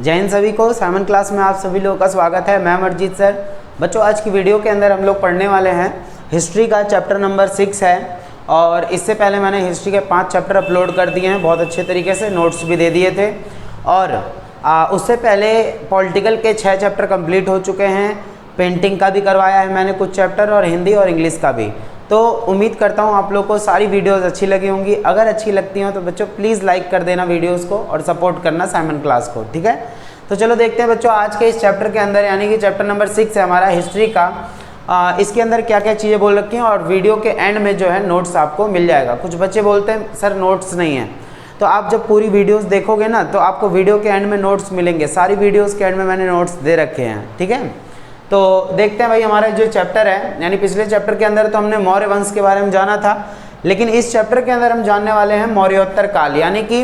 जय हिंद सभी को। साइमन क्लास में आप सभी लोगों का स्वागत है। मैं अमरजीत सर। बच्चों, आज की वीडियो के अंदर हम लोग पढ़ने वाले हैं हिस्ट्री का चैप्टर नंबर 6 है। और इससे पहले मैंने हिस्ट्री के 5 चैप्टर अपलोड कर दिए हैं, बहुत अच्छे तरीके से नोट्स भी दे दिए थे। और उससे पहले पॉलिटिकल के 6 चैप्टर कंप्लीट हो चुके हैं। पेंटिंग का भी करवाया है मैंने कुछ चैप्टर, और हिंदी और इंग्लिश का भी। तो उम्मीद करता हूँ आप लोग को सारी वीडियोस अच्छी लगी होंगी। अगर अच्छी लगती हो तो बच्चों प्लीज़ लाइक कर देना वीडियोस को और सपोर्ट करना साइमन क्लास को, ठीक है। तो चलो देखते हैं बच्चों आज के इस चैप्टर के अंदर, यानी कि चैप्टर नंबर 6 है हमारा हिस्ट्री का। इसके अंदर क्या क्या चीज़ें बोल रखी हैं, और वीडियो के एंड में जो है नोट्स आपको मिल जाएगा। कुछ बच्चे बोलते हैं सर नोट्स नहीं है, तो आप जब पूरी वीडियोस देखोगे ना तो आपको वीडियो के एंड में नोट्स मिलेंगे। सारी वीडियोस के एंड में मैंने नोट्स दे रखे हैं, ठीक है। तो देखते हैं भाई हमारा जो चैप्टर है, यानी पिछले चैप्टर के अंदर तो हमने मौर्य वंश के बारे में जाना था, लेकिन इस चैप्टर के अंदर हम जानने वाले हैं मौर्योत्तर काल, यानी कि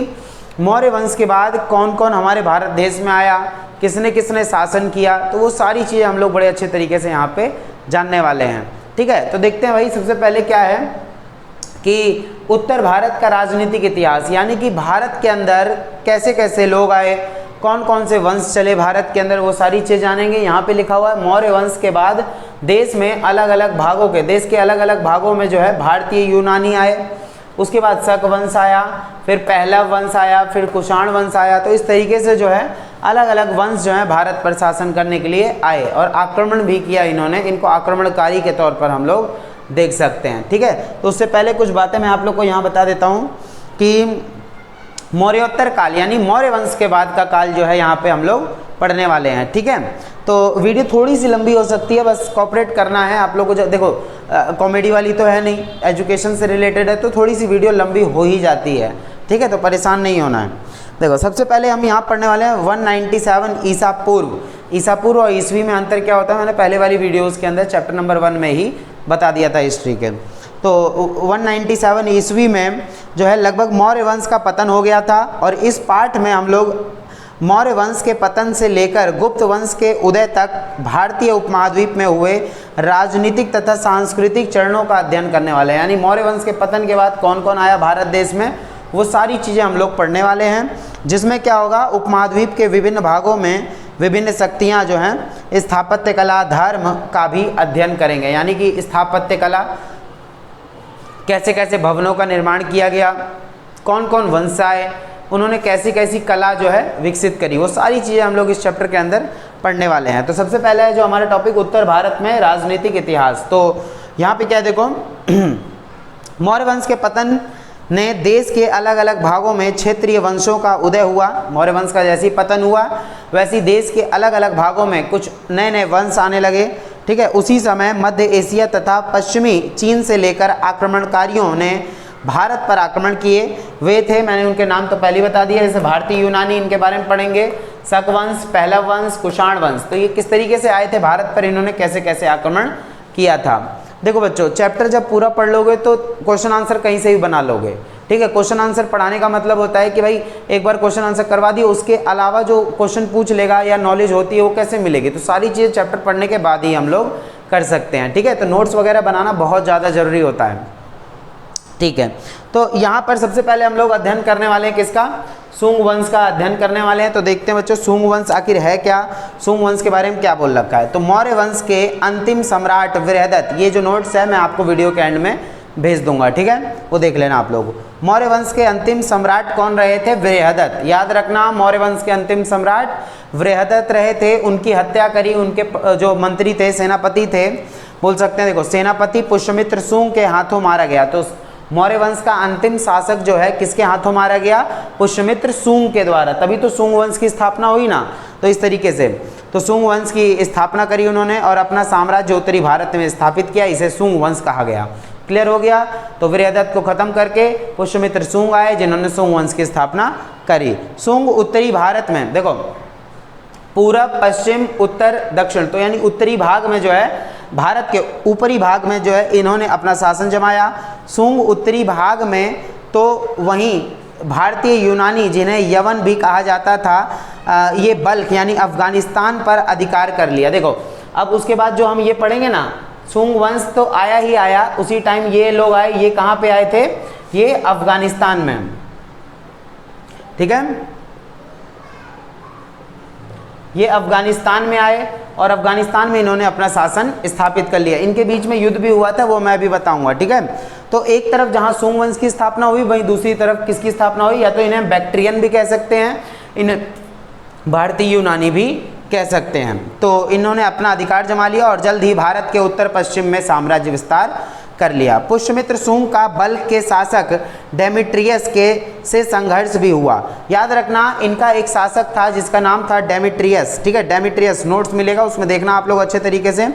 मौर्य वंश के बाद कौन कौन हमारे भारत देश में आया, किसने किसने शासन किया, तो वो सारी चीज़ें हम लोग बड़े अच्छे तरीके से यहाँ पे जानने वाले हैं, ठीक है। तो देखते हैं भाई सबसे पहले क्या है कि उत्तर भारत का राजनीतिक इतिहास, यानी कि भारत के अंदर कैसे कैसे लोग आए, कौन कौन से वंश चले भारत के अंदर, वो सारी चीज़ जानेंगे। यहाँ पे लिखा हुआ है मौर्य वंश के बाद देश में अलग अलग भागों के, देश के अलग अलग भागों में जो है भारतीय यूनानी आए, उसके बाद शक वंश आया, फिर पहला वंश आया, फिर कुषाण वंश आया। तो इस तरीके से जो है अलग अलग वंश जो है भारत पर शासन करने के लिए आए, और आक्रमण भी किया इन्होंने। इनको आक्रमणकारी के तौर पर हम लोग देख सकते हैं, ठीक है। तो उससे पहले कुछ बातें मैं आप लोग को यहाँ बता देता हूँ कि मौर्योत्तर काल यानी मौर्य वंश के बाद का काल जो है यहाँ पे हम लोग पढ़ने वाले हैं, ठीक है। तो वीडियो थोड़ी सी लंबी हो सकती है, बस कोऑपरेट करना है आप लोगों को। देखो कॉमेडी वाली तो है नहीं, एजुकेशन से रिलेटेड है, तो थोड़ी सी वीडियो लंबी हो ही जाती है, ठीक है। तो परेशान नहीं होना है। देखो सबसे पहले हम यहाँ पढ़ने वाले हैं 197 ईसा पूर्व। ईसा पूर्व और ईस्वी में अंतर क्या होता है मैंने पहले वाली वीडियोज़ के अंदर चैप्टर नंबर 1 में ही बता दिया था हिस्ट्री के। तो 197 ईस्वी में जो है लगभग मौर्य वंश का पतन हो गया था, और इस पाठ में हम लोग मौर्य वंश के पतन से लेकर गुप्त वंश के उदय तक भारतीय उपमहाद्वीप में हुए राजनीतिक तथा सांस्कृतिक चरणों का अध्ययन करने वाले हैं। यानी मौर्य वंश के पतन के बाद कौन कौन आया भारत देश में, वो सारी चीज़ें हम लोग पढ़ने वाले हैं। जिसमें क्या होगा, उपमहाद्वीप के विभिन्न भागों में विभिन्न शक्तियाँ जो हैं स्थापत्य कला, धर्म का भी अध्ययन करेंगे। यानी कि स्थापत्य कला, कैसे कैसे भवनों का निर्माण किया गया, कौन कौन वंश आए, उन्होंने कैसी कैसी कला जो है विकसित करी, वो सारी चीज़ें हम लोग इस चैप्टर के अंदर पढ़ने वाले हैं। तो सबसे पहले है जो हमारा टॉपिक उत्तर भारत में राजनीतिक इतिहास। तो यहाँ पे क्या है देखो, मौर्य वंश के पतन ने देश के अलग अलग भागों में क्षेत्रीय वंशों का उदय हुआ। मौर्य वंश का जैसे ही पतन हुआ वैसे ही देश के अलग अलग भागों में कुछ नए नए वंश आने लगे, ठीक है। उसी समय मध्य एशिया तथा पश्चिमी चीन से लेकर आक्रमणकारियों ने भारत पर आक्रमण किए। वे थे, मैंने उनके नाम तो पहले बता दिया, जैसे भारतीय यूनानी, इनके बारे में पढ़ेंगे, शक वंश, पहला वंश, कुषाण वंश। तो ये किस तरीके से आए थे भारत पर, इन्होंने कैसे कैसे आक्रमण किया था। देखो बच्चों, चैप्टर जब पूरा पढ़ लोगे तो क्वेश्चन आंसर कहीं से भी बना लोगे, ठीक है। क्वेश्चन आंसर पढ़ाने का मतलब होता है कि भाई एक बार क्वेश्चन आंसर करवा दिए, उसके अलावा जो क्वेश्चन पूछ लेगा या नॉलेज होती है वो कैसे मिलेगी। तो सारी चीज़ें चैप्टर पढ़ने के बाद ही हम लोग कर सकते हैं, ठीक है। तो नोट्स वगैरह बनाना बहुत ज़्यादा ज़रूरी होता है, ठीक है। तो यहाँ पर सबसे पहले हम लोग अध्ययन करने वाले हैं किसका, सुंग वंश का अध्ययन करने वाले हैं। तो देखते हैं बच्चों सुंग वंश आखिर है क्या, सुंग वंश के बारे में क्या बोल रखा है। तो मौर्य वंश के अंतिम सम्राट बृहदत्त, ये जो नोट्स है मैं आपको वीडियो के एंड में भेज दूंगा, ठीक है, वो देख लेना आप लोग। मौर्य वंश के अंतिम सम्राट कौन रहे थे, बृहदत्त। याद रखना, मौर्य वंश के अंतिम सम्राट बृहदत्त रहे थे। उनकी हत्या करी उनके जो मंत्री थे, सेनापति थे बोल सकते हैं। देखो सेनापति पुष्यमित्र सुंग के हाथों मारा गया। तो मौर्य वंश का अंतिम शासक जो है किसके हाथों मारा गया, पुष्यमित्र सुंग के द्वारा। तभी तो सुंग वंश की स्थापना हुई ना। तो इस तरीके से तो सुंग वंश की स्थापना करी उन्होंने, और अपना साम्राज्य उत्तरी भारत में स्थापित किया। इसे सुंग वंश कहा गया। क्लियर हो गया। तो बृहदत्त को खत्म करके पुष्यमित्र सुंग आए, जिन्होंने सुंग वंश की स्थापना करी। सुंग उत्तरी भारत में देखो पूरब, पश्चिम, उत्तर, दक्षिण, तो यानी उत्तरी भाग में जो है भारत के ऊपरी भाग में जो है इन्होंने अपना शासन जमाया। सुंग उत्तरी भाग में तो वहीं भारतीय यूनानी, जिन्हें यवन भी कहा जाता था, ये बल्ख यानी अफगानिस्तान पर अधिकार कर लिया। देखो अब उसके बाद जो हम ये पढ़ेंगे ना, सुंग वंश तो आया ही आया, उसी टाइम ये लोग आए। ये कहाँ पे आए थे, ये अफगानिस्तान में, ठीक है। ये अफगानिस्तान में आए और अफगानिस्तान में इन्होंने अपना शासन स्थापित कर लिया। इनके बीच में युद्ध भी हुआ था, वो मैं अभी बताऊंगा, ठीक है। तो एक तरफ जहां सुंग वंश की स्थापना हुई, वहीं दूसरी तरफ किसकी स्थापना हुई, या तो इन्हें बैक्ट्रियन भी कह सकते हैं, इन्हें भारतीय यूनानी भी कह सकते हैं। तो इन्होंने अपना अधिकार जमा लिया और जल्द ही भारत के उत्तर पश्चिम में साम्राज्य विस्तार कर लिया। पुष्यमित्र सुंग का बल्ख के शासक डेमेट्रियस के से संघर्ष भी हुआ। याद रखना, इनका एक शासक था जिसका नाम था डेमेट्रियस, ठीक है। डेमेट्रियस नोट्स मिलेगा, उसमें देखना आप लोग अच्छे तरीके से।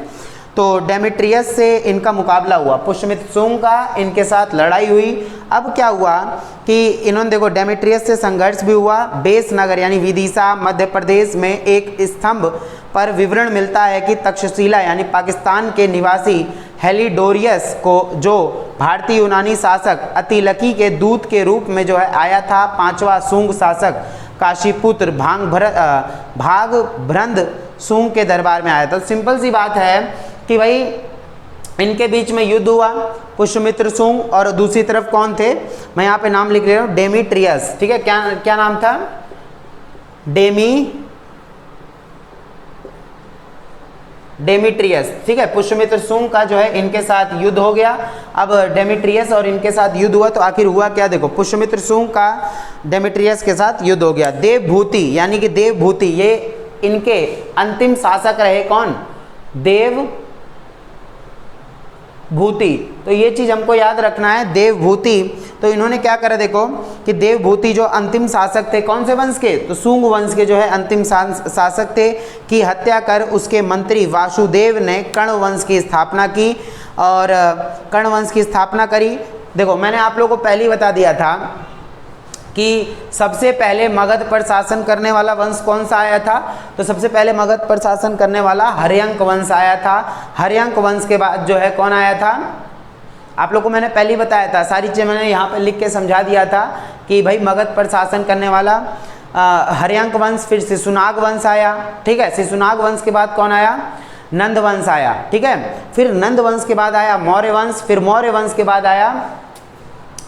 तो डेमेट्रियस से इनका मुकाबला हुआ, पुष्यमित्र सुंग का इनके साथ लड़ाई हुई। अब क्या हुआ कि इन्होंने देखो डेमेट्रियस से संघर्ष भी हुआ। बेस नगर यानी विदिशा मध्य प्रदेश में एक स्तंभ पर विवरण मिलता है कि तक्षशिला यानी पाकिस्तान के निवासी हेलिडोरियस को, जो भारतीय यूनानी शासक अतिलकी के दूत के रूप में जो है आया था, पांचवा सुंग शासक काशीपुत्र भागभ्रंद सुंग के दरबार में आया था। तो सिंपल सी बात है कि भाई इनके बीच में युद्ध हुआ, पुष्यमित्र सुंग और दूसरी तरफ कौन थे, मैं यहाँ पे नाम लिख रहा हूँ, डेमेट्रियस, ठीक है। क्या नाम था, डेमेट्रियस, ठीक है। पुष्यमित्र सुंग का जो है इनके साथ युद्ध हो गया। अब डेमेट्रियस और इनके साथ युद्ध हुआ, तो आखिर हुआ क्या, देखो पुष्यमित्र सुंग का डेमेट्रियस के साथ युद्ध हो गया। देवभूति यानी कि देवभूति, ये इनके अंतिम शासक रहे, कौन, देवभूति। तो ये चीज हमको याद रखना है, देवभूति। तो इन्होंने क्या करा, देखो कि देवभूति जो अंतिम शासक थे, कौन से वंश के, तो सुंग वंश के जो है अंतिम शासक थे, की हत्या कर उसके मंत्री वासुदेव ने कर्ण वंश की स्थापना की और कर्ण वंश की स्थापना करी। देखो मैंने आप लोगों को पहले ही बता दिया था कि सबसे पहले मगध पर शासन करने वाला वंश कौन सा आया था, तो सबसे पहले मगध पर शासन करने वाला हर्यंक वंश आया था। हर्यंक वंश के बाद जो है कौन आया था, आप लोग को मैंने पहले ही बताया था, सारी चीज़ें मैंने यहाँ पर लिख के समझा दिया था कि भाई मगध पर शासन करने वाला हर्यंक वंश, फिर शिशुनाग वंश आया, ठीक है। शिशुनाग वंश के बाद कौन आया, नंद वंश आया, ठीक है। फिर नंद वंश के बाद आया मौर्य वंश, फिर मौर्य वंश के बाद आया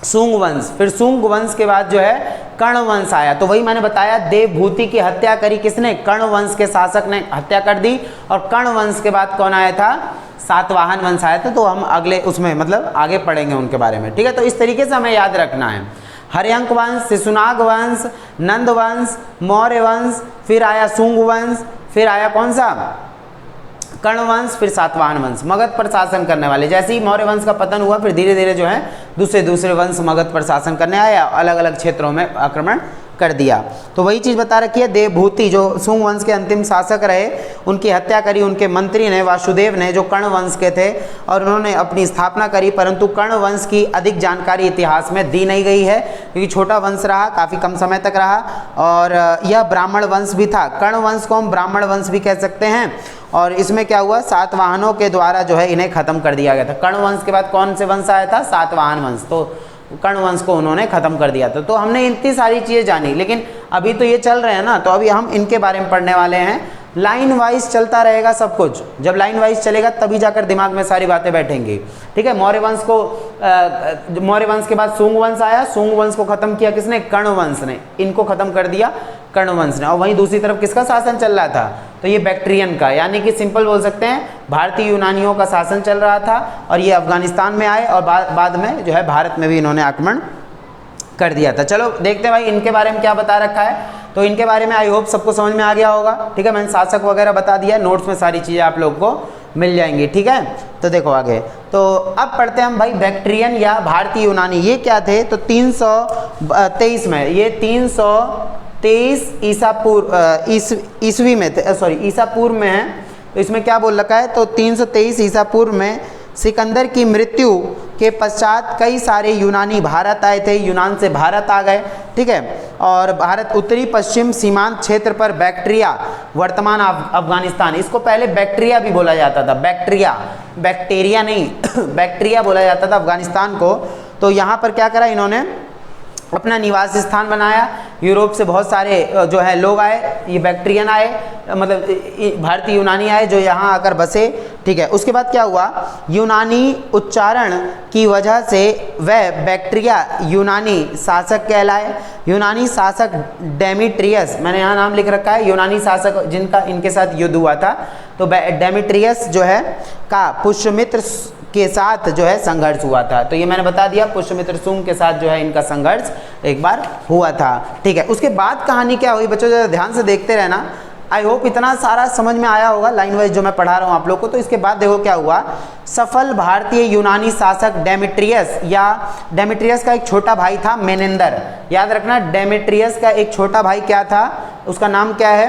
सुंग वंश, फिर सुंग वंश के बाद जो है कर्ण वंश आया। तो वही मैंने बताया, देवभूति की हत्या करी किसने, कर्ण वंश के शासक ने हत्या कर दी। और कर्ण वंश के बाद कौन आया था, सातवाहन वंश आया था। तो हम अगले उसमें मतलब आगे पढ़ेंगे उनके बारे में, ठीक है। तो इस तरीके से हमें याद रखना है, हर्यंक वंश, शिशुनाग वंश, नंद वंश, मौर्य वंश, फिर आया सुंग वंश, फिर आया कौन सा, कर्ण वंश, फिर सातवाहन वंश, मगध पर शासन करने वाले। जैसे ही मौर्य वंश का पतन हुआ, फिर धीरे धीरे जो है दूसरे वंश मगध पर शासन करने आया, अलग अलग क्षेत्रों में आक्रमण कर दिया। तो वही चीज़ बता रखी है, देवभूति जो सुंग वंश के अंतिम शासक रहे, उनकी हत्या करी उनके मंत्री ने, वासुदेव ने, जो कर्ण वंश के थे, और उन्होंने अपनी स्थापना करी। परंतु कर्ण वंश की अधिक जानकारी इतिहास में दी नहीं गई है, क्योंकि छोटा वंश रहा, काफ़ी कम समय तक रहा, और यह ब्राह्मण वंश भी था। कर्ण वंश को हम ब्राह्मण वंश भी कह सकते हैं। और इसमें क्या हुआ, सातवाहनों के द्वारा जो है इन्हें खत्म कर दिया गया था। कर्ण वंश के बाद कौन से वंश आया था, सातवाहन वंश। तो कर्ण वंश को उन्होंने खत्म कर दिया था। तो हमने इतनी सारी चीज़ें जानी, लेकिन अभी तो ये चल रहे हैं ना, तो अभी हम इनके बारे में पढ़ने वाले हैं। लाइन वाइज चलता रहेगा सब कुछ, जब लाइन वाइज चलेगा तभी जाकर दिमाग में सारी बातें बैठेंगी, ठीक है। मौर्य वंश के बाद सुंग वंश आया, सुंग वंश को खत्म किया किसने, कर्ण वंश ने, इनको खत्म कर दिया कर्ण वंश ने। और वहीं दूसरी तरफ किसका शासन चल रहा था, तो ये बैक्ट्रियन का, यानी कि सिंपल बोल सकते हैं भारतीय यूनानियों का शासन चल रहा था। और ये अफगानिस्तान में आए और बाद में जो है भारत में भी इन्होंने आक्रमण कर दिया था। चलो देखते हैं भाई इनके बारे में क्या बता रखा है। तो इनके बारे में आई होप सबको समझ में आ गया होगा, ठीक है। मैंने शासक वगैरह बता दिया, नोट्स में सारी चीज़ें आप लोग को मिल जाएंगी, ठीक है। तो देखो आगे, तो अब पढ़ते हैं हम भाई बैक्ट्रियन या भारतीय यूनानी ये क्या थे। तो 323 में, ये 323 ईस्वी में थे, सॉरी ईसा पूर्व में है। तो इसमें क्या बोल रखा है, तो 323 ईसा पूर्व में सिकंदर की मृत्यु के पश्चात कई सारे यूनानी भारत आए थे, यूनान से भारत आ गए, ठीक है। और भारत उत्तरी पश्चिम सीमांत क्षेत्र पर बैक्ट्रिया, वर्तमान अफगानिस्तान, इसको पहले बैक्ट्रिया भी बोला जाता था, बैक्टीरिया नहीं बैक्ट्रिया बोला जाता था अफगानिस्तान को। तो यहाँ पर क्या करा इन्होंने, अपना निवास स्थान बनाया। यूरोप से बहुत सारे जो है लोग आए, ये बैक्ट्रियन आए, मतलब भारतीय यूनानी आए जो यहाँ आकर बसे, ठीक है। उसके बाद क्या हुआ, यूनानी उच्चारण की वजह से वह बैक्ट्रिया यूनानी शासक कहलाए। यूनानी शासक डेमेट्रियस, मैंने यहाँ नाम लिख रखा है, यूनानी शासक जिनका इनके साथ युद्ध हुआ था, तो डेमेट्रियस जो है का पुष्यमित्र के साथ जो है संघर्ष हुआ था। तो ये मैंने बता दिया, पुष्यमित्र शुंग के साथ जो है इनका संघर्ष एक बार हुआ था। ठीक है। उसके बाद कहानी क्या हुई बच्चों, जरा ध्यान से देखते रहना। आई होप इतना सारा समझ में आया होगा लाइन वाइज जो मैं पढ़ा रहा हूँ आप लोग को। तो इसके बाद देखो क्या हुआ, सफल भारतीय यूनानी शासक डेमेट्रियस, या डेमेट्रियस का एक छोटा भाई था मेनेंदर। याद रखना, डेमेट्रियस का एक छोटा भाई क्या था, उसका नाम क्या है,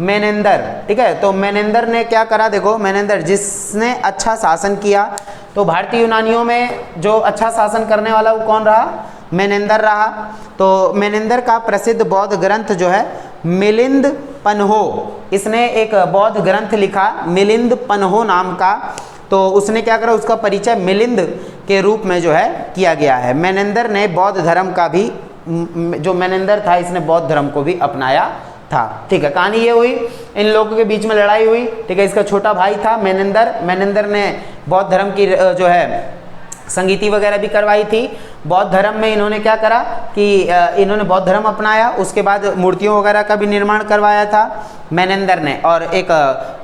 मेनेंदर। ठीक है। तो मेनेंदर ने क्या करा, देखो मेनेंदर जिसने अच्छा शासन किया, तो भारतीय यूनानियों में जो अच्छा शासन करने वाला वो कौन रहा, मेनेंदर रहा। तो मेनेंदर का प्रसिद्ध बौद्ध ग्रंथ जो है मिलिंद पन्हो, इसने एक बौद्ध ग्रंथ लिखा मिलिंद पन्हो नाम का। तो उसने क्या करा, उसका परिचय मिलिंद के रूप में जो है किया गया है। मेनेंदर ने बौद्ध धर्म का भी, जो मेनेंदर था इसने बौद्ध धर्म को भी अपनाया था। ठीक है। कहानी ये हुई, इन लोगों के बीच में लड़ाई हुई। ठीक है। इसका छोटा भाई था मेनेंदर, मेनेंदर ने बौद्ध धर्म की जो है संगीति वगैरह भी करवाई थी। बौद्ध धर्म में इन्होंने क्या करा कि इन्होंने बौद्ध धर्म अपनाया, उसके बाद मूर्तियों वगैरह का भी निर्माण करवाया था मेनेंदर ने, और एक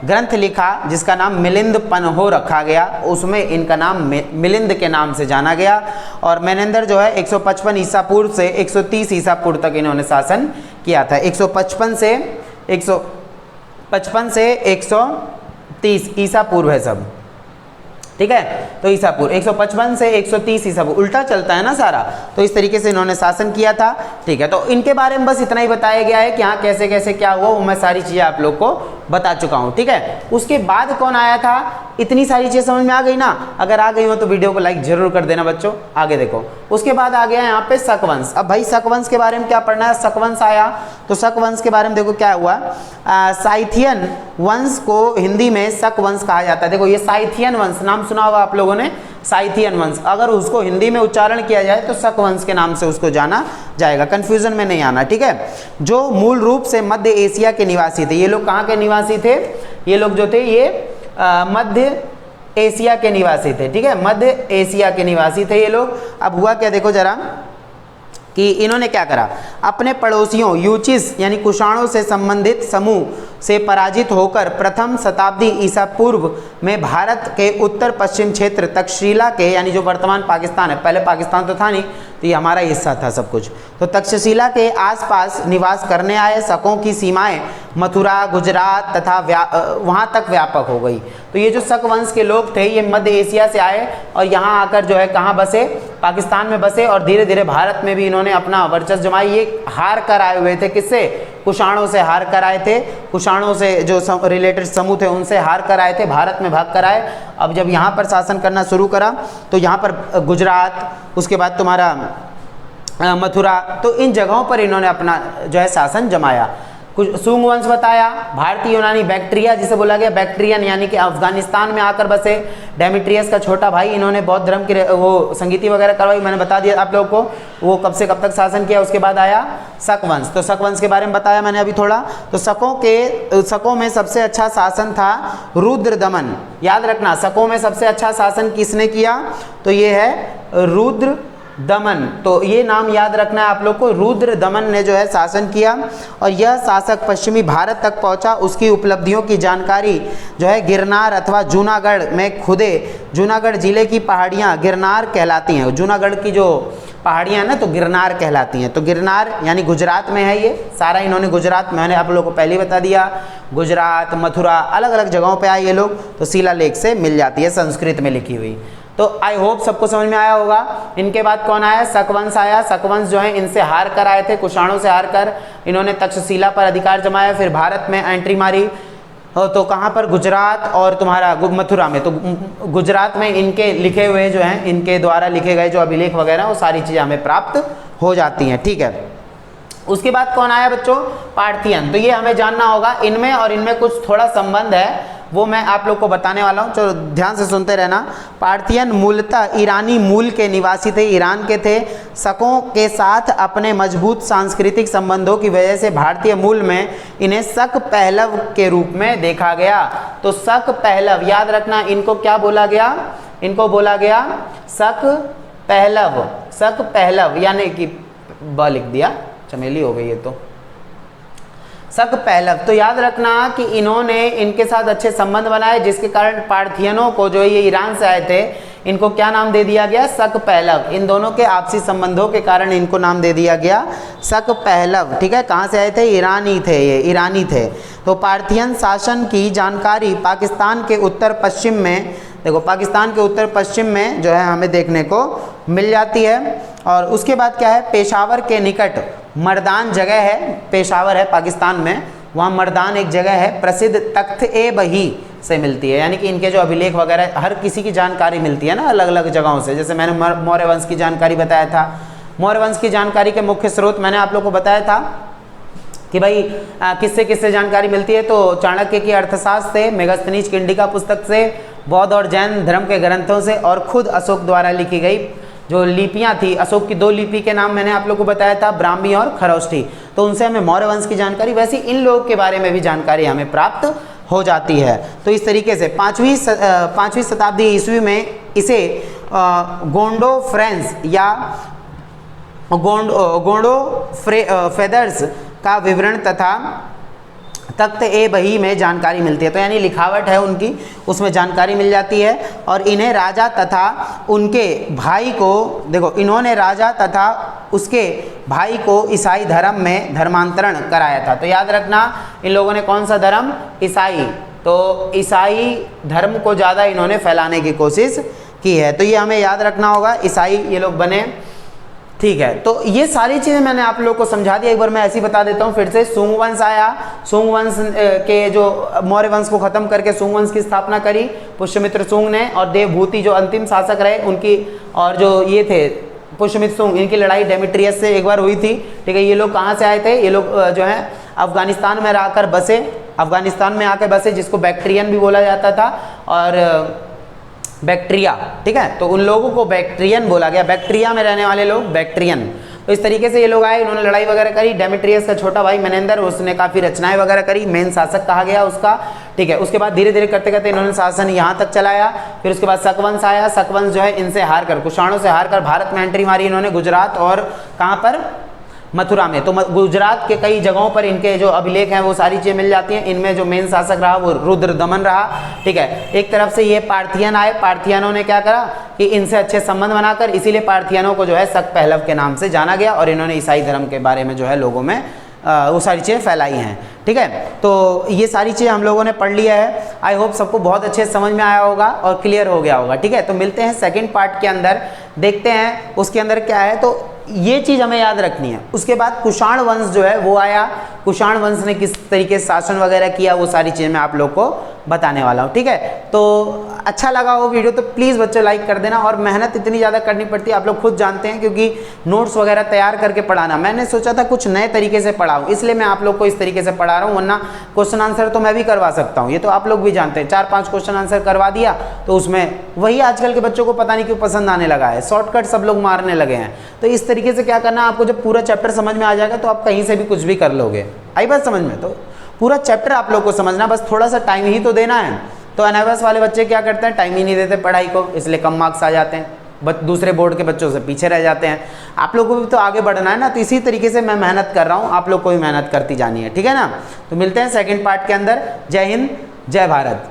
ग्रंथ लिखा जिसका नाम मिलिंद पन्हो रखा गया, उसमें इनका नाम मिलिंद के नाम से जाना गया। और मेनेंदर जो है 155 ईसा पूर्व से 130 ईसा पूर्व तक इन्होंने शासन किया था। 155 से 130 ईसा पूर्व है सब। ठीक है। तो ईसा पूर्व 155 से 130 ईसा पूर्व, उल्टा चलता है ना सारा। तो इस तरीके से इन्होंने शासन किया था। ठीक है। तो इनके बारे में बस इतना ही बताया गया है कि हाँ कैसे कैसे क्या हुआ, वो मैं सारी चीज़ें आप लोग को बता चुका हूँ। ठीक है। उसके बाद कौन आया था, इतनी सारी चीज़ें समझ में आ गई ना। अगर आ गई हो तो वीडियो को लाइक जरूर कर देना बच्चों। आगे देखो, उसके बाद आ गया यहाँ पे शकवंश। अब भाई शकवंश के बारे में क्या पढ़ना है, शकवंश आया तो शकवंश के बारे में देखो क्या हुआ। साइथियन वंश को हिंदी में शकवंश कहा जाता है। देखो ये साइथियन वंश नाम सुना होगा आप लोगों ने, साइथियन वंश, अगर उसको हिंदी में उच्चारण किया जाए तो शकवंश के नाम से उसको जाना जाएगा, कंफ्यूजन में नहीं आना। ठीक है। जो मूल रूप से मध्य एशिया के निवासी थे। ये लोग कहाँ के निवासी थे, ये लोग जो थे ये मध्य एशिया के निवासी थे। ठीक है। मध्य एशिया के निवासी थे ये लोग। अब हुआ क्या, देखो जरा कि इन्होंने क्या करा, अपने पड़ोसियों यूचिस यानी कुषाणों से संबंधित समूह से पराजित होकर प्रथम शताब्दी ईसा पूर्व में भारत के उत्तर पश्चिम क्षेत्र तक्षशिला के, यानी जो वर्तमान पाकिस्तान है, पहले पाकिस्तान तो था नहीं, तो ये हमारा हिस्सा था सब कुछ, तो तक्षशिला के आसपास निवास करने आए शकों की सीमाएं मथुरा, गुजरात तथा वहाँ तक व्यापक हो गई। तो ये जो शक वंश के लोग थे ये मध्य एशिया से आए और यहाँ आकर जो है कहाँ बसे, पाकिस्तान में बसे, और धीरे धीरे भारत में भी इन्होंने अपना वर्चस्व जमाई। ये हार कर आए हुए थे, किससे, कुषाणों से हार कर आए थे। कुषाणों से जो रिलेटेड समूह थे उनसे हार कर आए थे, भारत में भाग कर आए। अब जब यहाँ पर शासन करना शुरू करा तो यहाँ पर गुजरात, उसके बाद तुम्हारा मथुरा, तो इन जगहों पर इन्होंने अपना जो है शासन जमाया। कुछ शुंग वंश बताया, भारतीय यूनानी बैक्ट्रिया जिसे बोला गया, बैक्ट्रियन यानी कि अफगानिस्तान में आकर बसे। डेमेट्रियस का छोटा भाई, इन्होंने बौद्ध धर्म की वो संगीति वगैरह करवाई, मैंने बता दिया आप लोगों को वो कब से कब तक शासन किया। उसके बाद आया शक वंश, तो शक वंश के बारे में बताया मैंने अभी थोड़ा। तो शकों में सबसे अच्छा शासन था रुद्र दमन। याद रखना, शकों में सबसे अच्छा शासन किसने किया, तो ये है रुद्र दमन। तो ये नाम याद रखना है आप लोग को, रुद्र दमन ने जो है शासन किया और यह शासक पश्चिमी भारत तक पहुंचा। उसकी उपलब्धियों की जानकारी जो है गिरनार अथवा जूनागढ़ में खुदे जूनागढ़ जिले की पहाड़ियां गिरनार कहलाती हैं। जूनागढ़ की जो पहाड़ियां हैं ना तो गिरनार कहलाती हैं। तो गिरनार यानी गुजरात में है, ये सारा इन्होंने गुजरात, मैंने आप लोगों को पहले बता दिया, गुजरात, मथुरा, अलग अलग जगहों पे आए ये लोग। तो शिलालेख से मिल जाती है संस्कृत में लिखी हुई। तो आई होप सबको समझ में आया होगा। इनके बाद कौन आया, शकवंश आया। शकवंश जो है इनसे हार कर आए थे, कुषाणों से हार कर इन्होंने तक्षशिला पर अधिकार जमाया, फिर भारत में एंट्री मारी। तो कहाँ पर, गुजरात और तुम्हारा मथुरा में। तो गुजरात में इनके लिखे हुए जो हैं, इनके द्वारा लिखे गए जो अभिलेख वगैरह, वो सारी चीज़ें हमें प्राप्त हो जाती हैं। ठीक है। उसके बाद कौन आया बच्चों, पार्थियन। तो ये हमें जानना होगा, इनमें और इनमें कुछ थोड़ा संबंध है। वो मैं आप लोग को बताने वाला हूँ, चलो ध्यान से सुनते रहना। पार्थियन मूलतः ईरानी मूल के निवासी थे, ईरान के थे। शकों के साथ अपने मजबूत सांस्कृतिक संबंधों की वजह से भारतीय मूल में इन्हें शक पहलव के रूप में देखा गया। तो शक पहलव याद रखना, इनको क्या बोला गया, इनको बोला गया शक पहलव। शक पहलव यानी कि ब लिख दिया, चमेली हो गई है तो शक पहलव। तो याद रखना कि इन्होंने इनके साथ अच्छे संबंध बनाए, जिसके कारण पार्थियनों को, जो ये ईरान से आए थे, इनको क्या नाम दे दिया गया, शक पहलव। इन दोनों के आपसी संबंधों के कारण इनको नाम दे दिया गया शक पहलव। ठीक है, कहाँ से आए थे, ईरानी थे, ये ईरानी थे। तो पार्थियन शासन की जानकारी पाकिस्तान के उत्तर पश्चिम में, देखो पाकिस्तान के उत्तर पश्चिम में जो है हमें देखने को मिल जाती है। और उसके बाद क्या है, पेशावर के निकट मर्दान जगह है, पेशावर है पाकिस्तान में, वहाँ मर्दान एक जगह है, प्रसिद्ध तख्त ए बही से मिलती है। यानी कि इनके जो अभिलेख वगैरह हर किसी की जानकारी मिलती है ना अलग अलग जगहों से। जैसे मैंने मौर्य वंश की जानकारी बताया था, मौर्य वंश की जानकारी के मुख्य स्रोत मैंने आप लोग को बताया था कि भाई किससे किससे जानकारी मिलती है। तो चाणक्य की अर्थशास्त्र से, मेगस्थनीज की इंडिका पुस्तक से, बौद्ध और जैन धर्म के ग्रंथों से, और खुद अशोक द्वारा लिखी गई जो लिपियां थी, अशोक की 2 लिपि के नाम मैंने आप लोग को बताया था, ब्राह्मी और खरोष्ठी, तो उनसे हमें मौर्य वंश की जानकारी, वैसे इन लोगों के बारे में भी जानकारी हमें प्राप्त हो जाती है। तो इस तरीके से 5वीं शताब्दी ईस्वी में इसे गोंडो फ्रेंस या गोंडो फेदर्स का विवरण तथा तख्त ए बही में जानकारी मिलती है। तो यानी लिखावट है उनकी, उसमें जानकारी मिल जाती है। और इन्हें राजा तथा उनके भाई को, देखो इन्होंने राजा तथा उसके भाई को ईसाई धर्म में धर्मांतरण कराया था। तो याद रखना इन लोगों ने कौन सा धर्म, ईसाई, तो ईसाई धर्म को ज़्यादा इन्होंने फैलाने की कोशिश की है। तो ये हमें याद रखना होगा, ईसाई ये लोग बने। ठीक है, तो ये सारी चीज़ें मैंने आप लोगों को समझा दिया। एक बार मैं ऐसे ही बता देता हूँ फिर से। सुंग वंश आया, सुंग वंश के जो मौर्य वंश को खत्म करके सुंग वंश की स्थापना करी पुष्यमित्र सुंग ने, और देवभूति जो अंतिम शासक रहे उनकी, और जो ये थे पुष्यमित्र सुंग, इनकी लड़ाई डेमेट्रियस से एक बार हुई थी। ठीक है, ये लोग कहाँ से आए थे, ये लोग जो है अफगानिस्तान में रहकर बसे, अफगानिस्तान में आकर बसे, जिसको बैक्ट्रियन भी बोला जाता था, और बैक्ट्रिया। ठीक है, तो उन लोगों को बैक्ट्रियन बोला गया, बैक्ट्रिया में रहने वाले लोग बैक्ट्रियन। तो इस तरीके से ये लोग आए, इन्होंने लड़ाई वगैरह करी। डेमेट्रियस का छोटा भाई मेनेंदर, उसने काफ़ी रचनाएं वगैरह करी, मेन शासक कहा गया उसका। ठीक है, उसके बाद धीरे धीरे करते करते इन्होंने शासन यहाँ तक चलाया। फिर उसके बाद शकवंश आया, शकवंश जो है इनसे हार कर, कुषाणों से हार कर भारत में एंट्री मारी इन्होंने, गुजरात और कहाँ पर, मथुरा में। तो गुजरात के कई जगहों पर इनके जो अभिलेख हैं वो सारी चीज़ें मिल जाती हैं। इनमें जो मेन शासक रहा वो रुद्रदमन रहा। ठीक है, एक तरफ से ये पार्थियन आए, पार्थियनों ने क्या करा कि इनसे अच्छे संबंध बनाकर, इसीलिए पार्थियनों को जो है शक पहलव के नाम से जाना गया, और इन्होंने ईसाई धर्म के बारे में जो है लोगों में वो सारी चीज़ें फैलाई हैं। ठीक है, तो ये सारी चीज़ें हम लोगों ने पढ़ लिया है। आई होप सबको बहुत अच्छे समझ में आया होगा और क्लियर हो गया होगा। ठीक है, तो मिलते हैं सेकंड पार्ट के अंदर, देखते हैं उसके अंदर क्या है। तो ये चीज़ हमें याद रखनी है। उसके बाद कुषाण वंश जो है वो आया, कुषाण वंश ने किस तरीके से शासन वगैरह किया, वो सारी चीज़ें मैं आप लोग को बताने वाला हूँ। ठीक है, तो अच्छा लगा हो वीडियो तो प्लीज़ बच्चों लाइक कर देना। और मेहनत इतनी ज़्यादा करनी पड़ती है, आप लोग खुद जानते हैं, क्योंकि नोट्स वगैरह तैयार करके पढ़ाना, मैंने सोचा था कुछ नए तरीके से पढ़ाऊँ, इसलिए मैं आप लोग को इस तरीके से पढ़ा रहा हूँ। वरना क्वेश्चन आंसर तो मैं भी करवा सकता हूँ, ये तो आप लोग भी जानते हैं। 4-5 क्वेश्चन आंसर करवा दिया तो उसमें वही आजकल के बच्चों को पता नहीं क्यों पसंद आने लगा है, शॉर्टकट सब लोग मारने लगे हैं। तो इस तरीके से क्या करना, आपको जब पूरा चैप्टर समझ में आ जाएगा तो आप कहीं से भी कुछ भी कर लोगे। आई बात समझ में? तो पूरा चैप्टर आप लोग को समझना, बस थोड़ा सा टाइम ही तो देना है। तो एनआईएस वाले बच्चे क्या करते हैं, टाइम ही नहीं देते पढ़ाई को, इसलिए कम मार्क्स आ जाते हैं, दूसरे बोर्ड के बच्चों से पीछे रह जाते हैं। आप लोगों को भी तो आगे बढ़ना है ना, तो इसी तरीके से मैं मेहनत कर रहा हूँ, आप लोग को भी मेहनत करती जानी है। ठीक है ना, तो मिलते हैं सेकंड पार्ट के अंदर। जय हिंद, जय भारत।